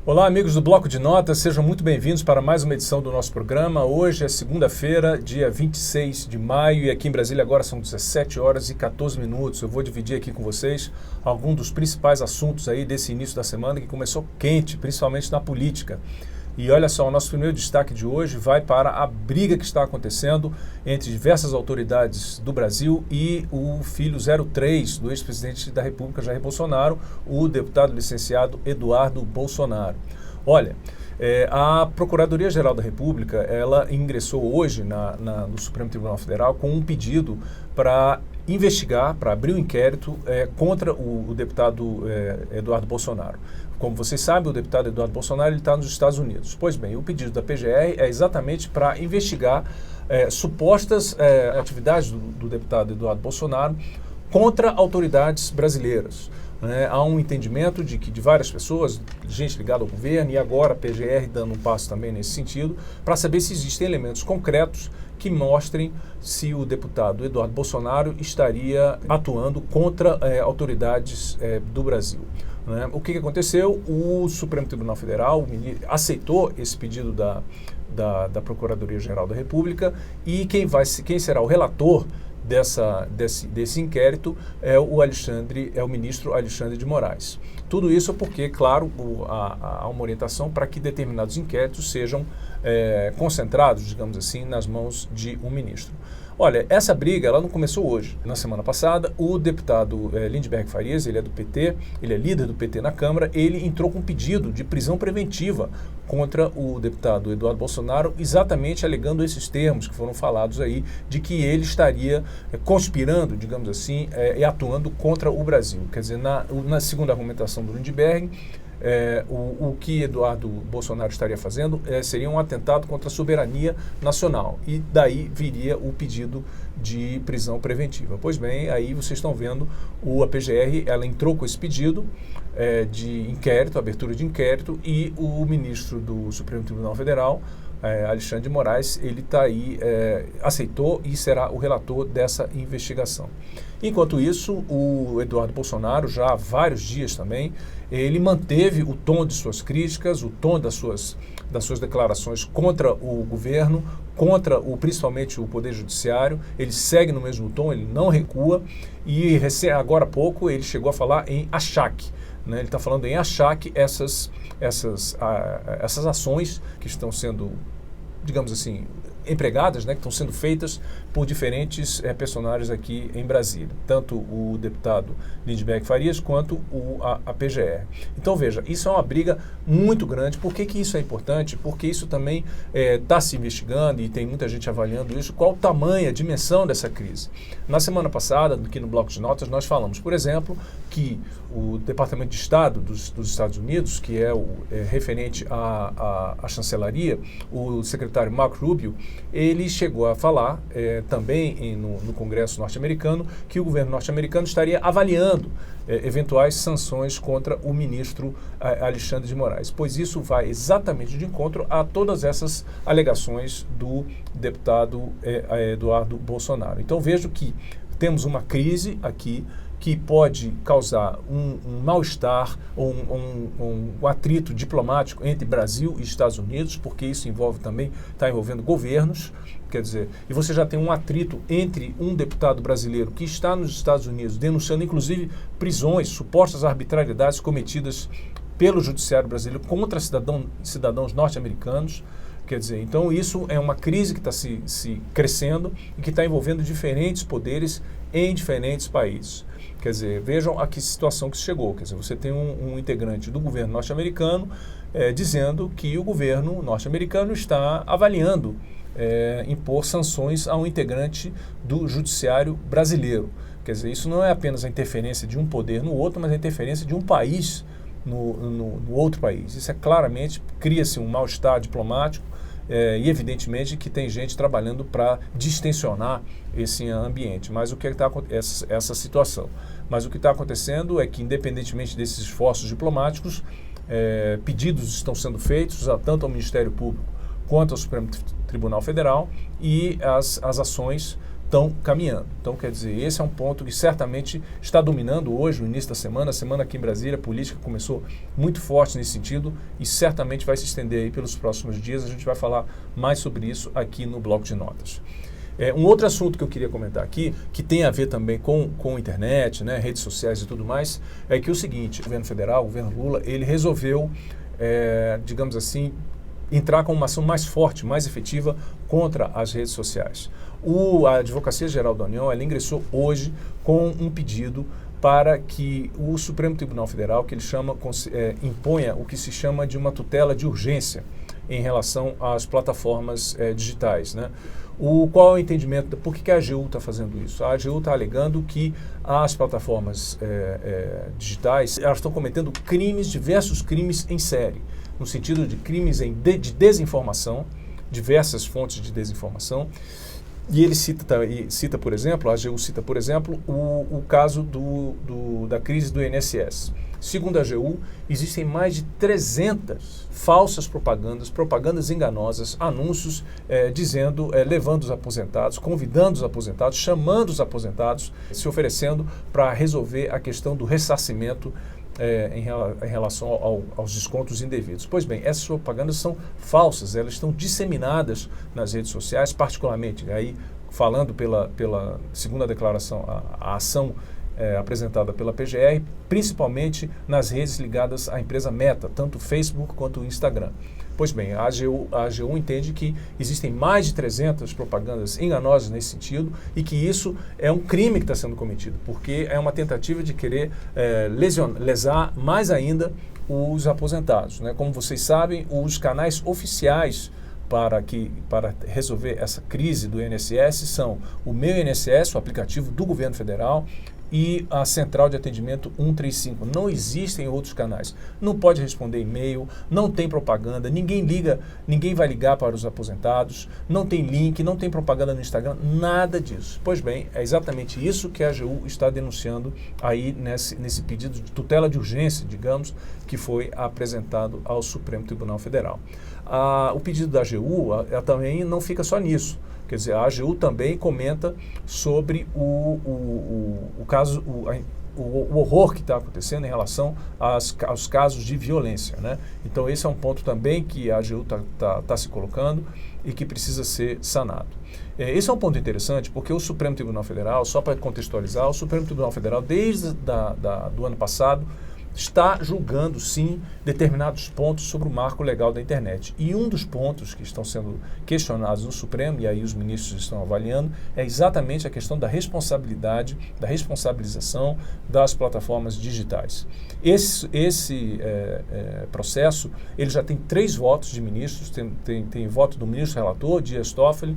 Olá, amigos do Bloco de Notas, sejam muito bem-vindos para mais uma edição do nosso programa. Hoje é segunda-feira, dia 26 de maio, e aqui em Brasília agora são 17 horas e 14 minutos. Eu vou dividir aqui com vocês alguns dos principais assuntos aí desse início da semana que começou quente, principalmente na política. E olha só, o nosso primeiro destaque de hoje vai para a briga que está acontecendo entre diversas autoridades do Brasil e o filho 03 do ex-presidente da República, Jair Bolsonaro, o deputado licenciado Eduardo Bolsonaro. Olha, a Procuradoria-Geral da República, ela ingressou hoje no Supremo Tribunal Federal com um pedido para investigar, para abrir um inquérito contra o deputado Eduardo Bolsonaro. Como vocês sabem, o deputado Eduardo Bolsonaro está nos Estados Unidos. Pois bem, o pedido da PGR é exatamente para investigar supostas atividades do deputado Eduardo Bolsonaro contra autoridades brasileiras. Há um entendimento de que de várias pessoas, gente ligada ao governo, e agora a PGR dando um passo também nesse sentido, para saber se existem elementos concretos que mostrem se o deputado Eduardo Bolsonaro estaria atuando contra autoridades do Brasil. O que aconteceu? O Supremo Tribunal Federal aceitou esse pedido da Procuradoria-Geral da República e quem será o relator desse inquérito é o ministro Alexandre de Moraes. Tudo isso porque, claro, há uma orientação para que determinados inquéritos sejam concentrados, digamos assim, nas mãos de um ministro. Olha, essa briga ela não começou hoje. Na semana passada, o deputado Lindenberg Farias, ele é do PT, ele é líder do PT na Câmara, ele entrou com um pedido de prisão preventiva contra o deputado Eduardo Bolsonaro, exatamente alegando esses termos que foram falados aí, de que ele estaria conspirando, digamos assim, e atuando contra o Brasil. Quer dizer, na segunda argumentação do Lindenberg, o que Eduardo Bolsonaro estaria fazendo seria um atentado contra a soberania nacional, e daí viria o pedido de prisão preventiva. Pois bem, aí vocês estão vendo a PGR, ela entrou com esse pedido de inquérito, abertura de inquérito, e o ministro do Supremo Tribunal Federal, Alexandre de Moraes, ele está aí, aceitou e será o relator dessa investigação. Enquanto isso, o Eduardo Bolsonaro, já há vários dias também, ele manteve o tom de suas críticas, o tom das suas declarações contra o governo, contra principalmente o Poder Judiciário. Ele segue no mesmo tom, ele não recua, e agora há pouco ele chegou a falar em achaque. Ele está falando em achaque essas ações que estão sendo, digamos assim, empregadas, que estão sendo feitas por diferentes personagens aqui em Brasília, tanto o deputado Lindenberg Farias quanto a PGR. Então veja, isso é uma briga muito grande. Por que isso é importante? Porque isso também está se investigando e tem muita gente avaliando isso, qual o tamanho, a dimensão dessa crise. Na semana passada, aqui no Bloco de Notas, nós falamos, por exemplo, que o Departamento de Estado dos Estados Unidos, que é referente à chancelaria, o secretário Marco Rubio, ele chegou a falar também no Congresso norte-americano que o governo norte-americano estaria avaliando eventuais sanções contra o ministro Alexandre de Moraes, pois isso vai exatamente de encontro a todas essas alegações do deputado Eduardo Bolsonaro. Então vejo que temos uma crise aqui que pode causar um mal-estar ou um atrito diplomático entre Brasil e Estados Unidos, porque isso está envolvendo governos, quer dizer, e você já tem um atrito entre um deputado brasileiro que está nos Estados Unidos, denunciando inclusive prisões, supostas arbitrariedades cometidas pelo judiciário brasileiro contra cidadãos norte-americanos. Quer dizer, então isso é uma crise que está se crescendo e que está envolvendo diferentes poderes em diferentes países. Quer dizer, vejam a que situação que se chegou. Quer dizer, você tem um integrante do governo norte-americano dizendo que o governo norte-americano está avaliando impor sanções a um integrante do judiciário brasileiro. Quer dizer, isso não é apenas a interferência de um poder no outro, mas a interferência de um país no outro país. Isso claramente cria-se um mal-estar diplomático e evidentemente que tem gente trabalhando para distensionar esse ambiente. Mas o que está essa situação? Mas o que está acontecendo é que, independentemente desses esforços diplomáticos, pedidos estão sendo feitos tanto ao Ministério Público quanto ao Supremo Tribunal Federal, e as ações estão caminhando. Então, quer dizer, esse é um ponto que certamente está dominando hoje, no início da semana. A semana aqui em Brasília, a política começou muito forte nesse sentido e certamente vai se estender aí pelos próximos dias. A gente vai falar mais sobre isso aqui no Bloco de Notas. Um outro assunto que eu queria comentar aqui, que tem a ver também com internet, né, redes sociais e tudo mais, é que o seguinte: o governo federal, o governo Lula, ele resolveu, digamos assim, entrar com uma ação mais forte, mais efetiva contra as redes sociais. A Advocacia Geral da União, ela ingressou hoje com um pedido para que o Supremo Tribunal Federal, que ele chama, imponha o que se chama de uma tutela de urgência em relação às plataformas digitais, né? Qual é o entendimento? Por que a AGU está fazendo isso? A AGU está alegando que as plataformas digitais, elas estão cometendo diversos crimes em série, no sentido de crimes de desinformação, diversas fontes de desinformação. E ele cita, por exemplo, a AGU cita, por exemplo, o caso da crise do INSS. Segundo a AGU, existem mais de 300 falsas propagandas enganosas, anúncios levando os aposentados, convidando os aposentados, chamando os aposentados, se oferecendo para resolver a questão do ressarcimento em relação aos descontos indevidos. Pois bem, essas propagandas são falsas, elas estão disseminadas nas redes sociais, particularmente, aí falando pela segunda declaração, a ação apresentada pela PGR, principalmente nas redes ligadas à empresa Meta, tanto o Facebook quanto o Instagram. Pois bem, a AGU entende que existem mais de 300 propagandas enganosas nesse sentido e que isso é um crime que está sendo cometido, porque é uma tentativa de querer lesar mais ainda os aposentados, né? Como vocês sabem, os canais oficiais para resolver essa crise do INSS são o Meu INSS, o aplicativo do governo federal, e a Central de Atendimento 135. Não existem outros canais. Não pode responder e-mail, não tem propaganda, ninguém vai ligar para os aposentados, não tem link, não tem propaganda no Instagram, nada disso. Pois bem, é exatamente isso que a AGU está denunciando aí nesse pedido de tutela de urgência, digamos, que foi apresentado ao Supremo Tribunal Federal. O pedido da AGU também não fica só nisso. Quer dizer, a AGU também comenta sobre o caso, o horror que está acontecendo em relação aos casos de violência, né? Então, esse é um ponto também que a AGU está se colocando e que precisa ser sanado. Esse é um ponto interessante porque o Supremo Tribunal Federal, só para contextualizar, o Supremo Tribunal Federal, desde do ano passado, está julgando, sim, determinados pontos sobre o marco legal da internet. E um dos pontos que estão sendo questionados no Supremo, e aí os ministros estão avaliando, é exatamente a questão da responsabilidade, da responsabilização das plataformas digitais. Esse processo, ele já tem 3 votos de ministros, tem voto do ministro relator, Dias Toffoli,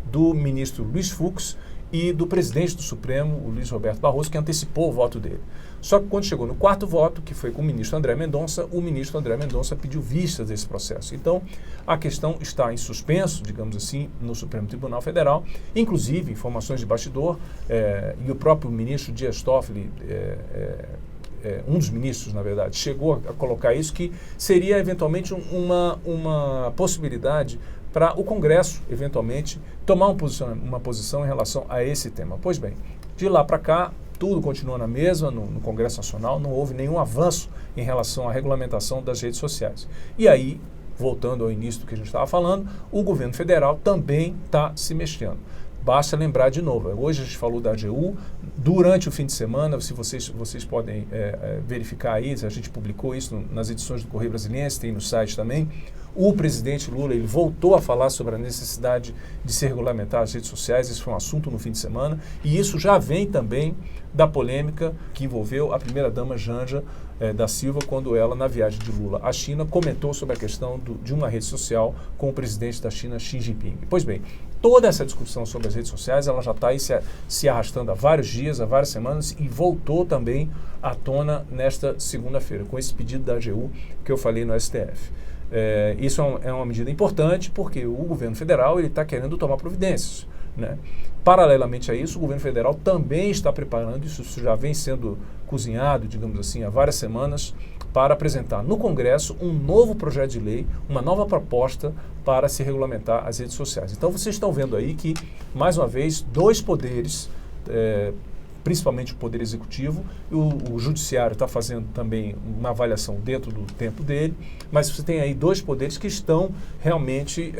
do ministro Luiz Fux e do presidente do Supremo, o Luiz Roberto Barroso, que antecipou o voto dele. Só que quando chegou no 4º voto, que foi com o ministro André Mendonça, o ministro André Mendonça pediu vistas desse processo. Então, a questão está em suspenso, digamos assim, no Supremo Tribunal Federal. Inclusive, informações de bastidor, e o próprio ministro Dias Toffoli, um dos ministros, na verdade, chegou a colocar isso, que seria eventualmente uma possibilidade para o Congresso, eventualmente, tomar uma posição em relação a esse tema. Pois bem, de lá para cá, tudo continua na mesma, no Congresso Nacional, não houve nenhum avanço em relação à regulamentação das redes sociais. E aí, voltando ao início do que a gente estava falando, o governo federal também está se mexendo. Basta lembrar de novo, hoje a gente falou da AGU, durante o fim de semana, se vocês podem verificar aí, a gente publicou isso nas edições do Correio Brasiliense, tem no site também, o presidente Lula ele voltou a falar sobre a necessidade de se regulamentar as redes sociais, isso foi um assunto no fim de semana, e isso já vem também da polêmica que envolveu a primeira-dama Janja da Silva, quando ela, na viagem de Lula à China, comentou sobre a questão de uma rede social com o presidente da China, Xi Jinping. Pois bem, toda essa discussão sobre as redes sociais, ela já está aí se arrastando há vários dias, há várias semanas, e voltou também à tona nesta segunda-feira, com esse pedido da AGU que eu falei no STF. Isso é uma medida importante porque o governo federal está querendo tomar providências, né? Paralelamente a isso, o governo federal também está preparando, isso já vem sendo cozinhado, digamos assim, há várias semanas, para apresentar no Congresso um novo projeto de lei, uma nova proposta para se regulamentar as redes sociais. Então vocês estão vendo aí que, mais uma vez, dois poderes, principalmente o Poder Executivo, o Judiciário está fazendo também uma avaliação dentro do tempo dele, mas você tem aí dois poderes que estão realmente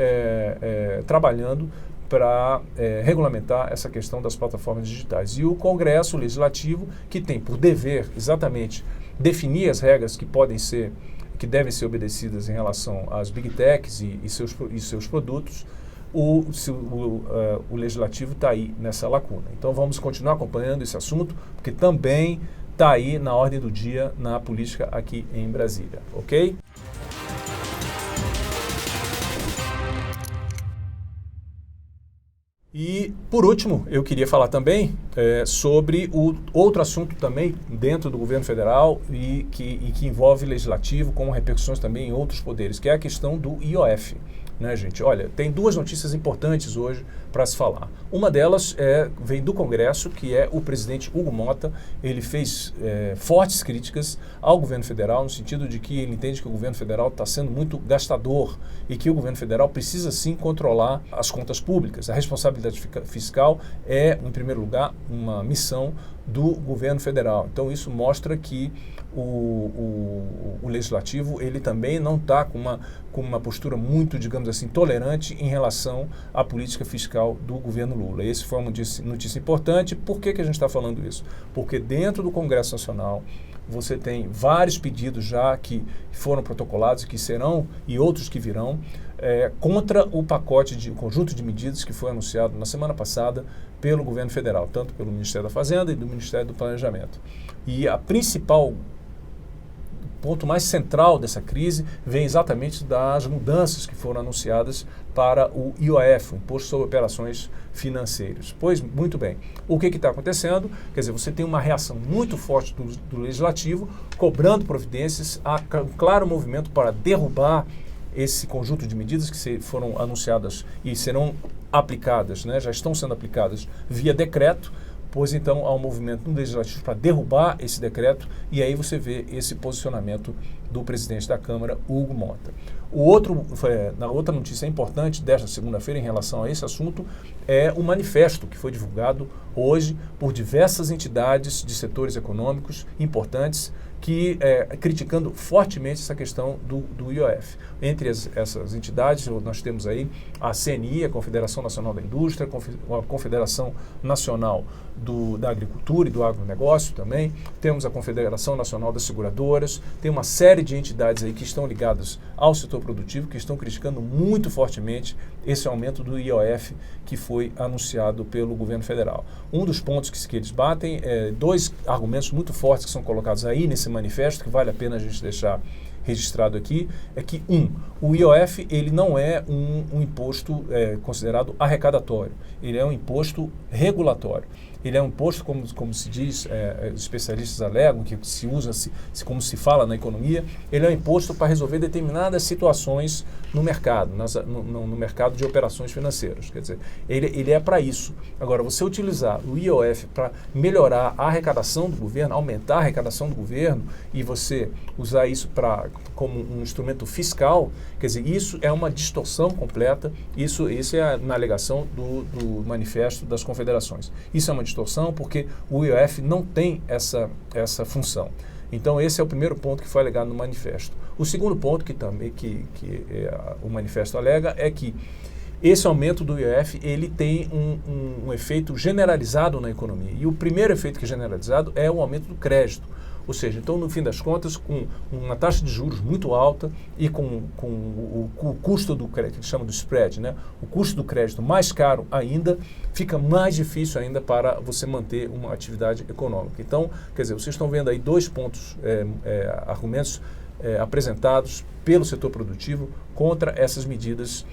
trabalhando para regulamentar essa questão das plataformas digitais. E o Congresso, o Legislativo, que tem por dever exatamente definir as regras que devem ser obedecidas em relação às Big Techs e seus produtos, o Legislativo está aí nessa lacuna. Então vamos continuar acompanhando esse assunto, porque também está aí na ordem do dia na política aqui em Brasília, ok? E, por último, eu queria falar também sobre o outro assunto também dentro do governo federal e que envolve legislativo, com repercussões também em outros poderes, que é a questão do IOF. Né, gente? Olha, tem duas notícias importantes hoje para se falar. Uma delas vem do Congresso, que é o presidente Hugo Mota. Ele fez fortes críticas ao governo federal, no sentido de que ele entende que o governo federal está sendo muito gastador e que o governo federal precisa sim controlar as contas públicas. A responsabilidade fiscal é, em primeiro lugar, uma missão do governo federal. Então isso mostra que o legislativo ele também não está com uma postura muito, digamos assim, tolerante em relação à política fiscal do governo Lula. Esse foi uma notícia importante. Por que a gente está falando isso? Porque dentro do Congresso Nacional você tem vários pedidos já que foram protocolados e que serão, e outros que virão, contra o conjunto de medidas que foi anunciado na semana passada pelo governo federal, tanto pelo Ministério da Fazenda e do Ministério do Planejamento. E a principal ponto mais central dessa crise vem exatamente das mudanças que foram anunciadas para o IOF, o Imposto sobre Operações Financeiras. Pois, muito bem, o que está acontecendo? Quer dizer, você tem uma reação muito forte do Legislativo, cobrando providências, há um claro movimento para derrubar esse conjunto de medidas que foram anunciadas e serão aplicadas, né, já estão sendo aplicadas via decreto. Pois então há um movimento no Legislativo para derrubar esse decreto e aí você vê esse posicionamento do presidente da Câmara, Hugo Mota. Na outra notícia importante desta segunda-feira em relação a esse assunto é o manifesto que foi divulgado hoje por diversas entidades de setores econômicos importantes criticando fortemente essa questão do IOF. Entre essas entidades, nós temos aí a CNI, a Confederação Nacional da Indústria, a Confederação Nacional da Agricultura e do Agronegócio também, temos a Confederação Nacional das Seguradoras, tem uma série de entidades aí que estão ligadas ao setor produtivo, que estão criticando muito fortemente esse aumento do IOF que foi anunciado pelo governo federal. Um dos pontos que eles batem dois argumentos muito fortes que são colocados aí nesse manifesto, que vale a pena a gente deixar registrado aqui, é que, o IOF ele não é um imposto considerado arrecadatório, ele é um imposto regulatório. Ele é um imposto, como se diz, os especialistas alegam, que se usa, como se fala na economia, ele é um imposto para resolver determinadas situações no mercado, no mercado de operações financeiras. Quer dizer, ele é para isso. Agora, você utilizar o IOF para melhorar a arrecadação do governo, aumentar a arrecadação do governo, e você usar isso como um instrumento fiscal, quer dizer, isso é uma distorção completa, isso é na alegação do manifesto das confederações. Isso é uma distorção porque o IOF não tem essa função. Então esse é o primeiro ponto que foi alegado no manifesto. O segundo ponto que o manifesto alega é que esse aumento do IOF ele tem um efeito generalizado na economia. E o primeiro efeito que é generalizado é o aumento do crédito. Ou seja, então, no fim das contas, com uma taxa de juros muito alta e com o custo do crédito, que eles chamam do spread, né? O custo do crédito mais caro ainda, fica mais difícil ainda para você manter uma atividade econômica. Então, quer dizer, vocês estão vendo aí dois pontos, argumentos apresentados pelo setor produtivo contra essas medidas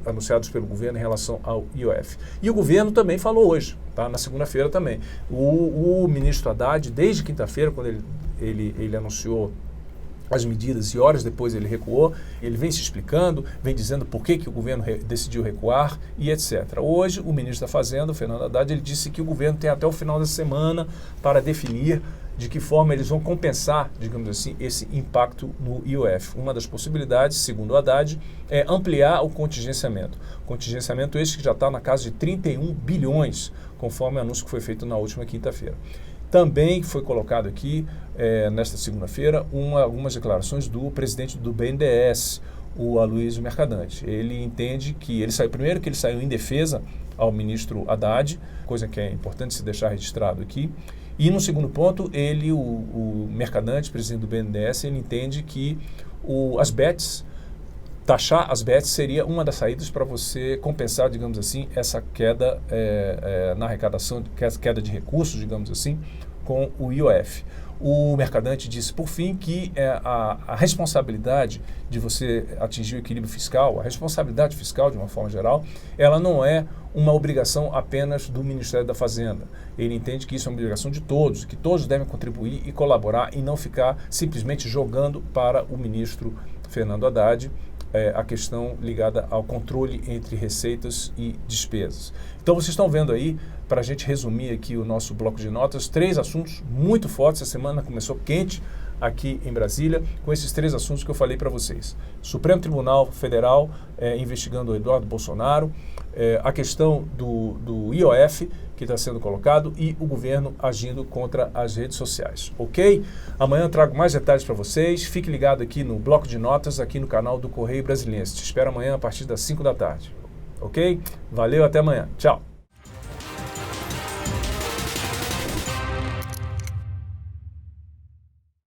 anunciados pelo governo em relação ao IOF. E o governo também falou hoje, tá? Na segunda-feira também. O ministro Haddad, desde quinta-feira, quando ele anunciou as medidas e horas depois ele recuou. Ele vem se explicando, vem dizendo por que o governo decidiu recuar e etc. Hoje, o ministro da Fazenda, o Fernando Haddad, ele disse que o governo tem até o final da semana para definir de que forma eles vão compensar, digamos assim, esse impacto no IOF. Uma das possibilidades, segundo o Haddad, é ampliar o contingenciamento. Contingenciamento esse que já está na casa de 31 bilhões, conforme o anúncio que foi feito na última quinta-feira. Também foi colocado aqui, nesta segunda-feira, algumas declarações do presidente do BNDES, o Aloysio Mercadante. Ele entende que ele saiu em defesa ao ministro Haddad, coisa que é importante se deixar registrado aqui. E no segundo ponto, o Mercadante, presidente do BNDES, ele entende que as bets, taxar as bets seria uma das saídas para você compensar, digamos assim, essa queda na arrecadação, queda de recursos, digamos assim, com o IOF. O Mercadante disse, por fim, que a responsabilidade de você atingir o equilíbrio fiscal, a responsabilidade fiscal, de uma forma geral, ela não é uma obrigação apenas do Ministério da Fazenda. Ele entende que isso é uma obrigação de todos, que todos devem contribuir e colaborar e não ficar simplesmente jogando para o ministro Fernando Haddad a questão ligada ao controle entre receitas e despesas. Então vocês estão vendo aí, para a gente resumir aqui o nosso bloco de notas, 3 assuntos muito fortes. Essa semana começou quente aqui em Brasília, com esses 3 assuntos que eu falei para vocês. Supremo Tribunal Federal investigando o Eduardo Bolsonaro, a questão do IOF, que está sendo colocado, e o governo agindo contra as redes sociais, ok? Amanhã eu trago mais detalhes para vocês. Fique ligado aqui no bloco de notas, aqui no canal do Correio Brasiliense. Te espero amanhã a partir das 5 da tarde, ok? Valeu, até amanhã. Tchau!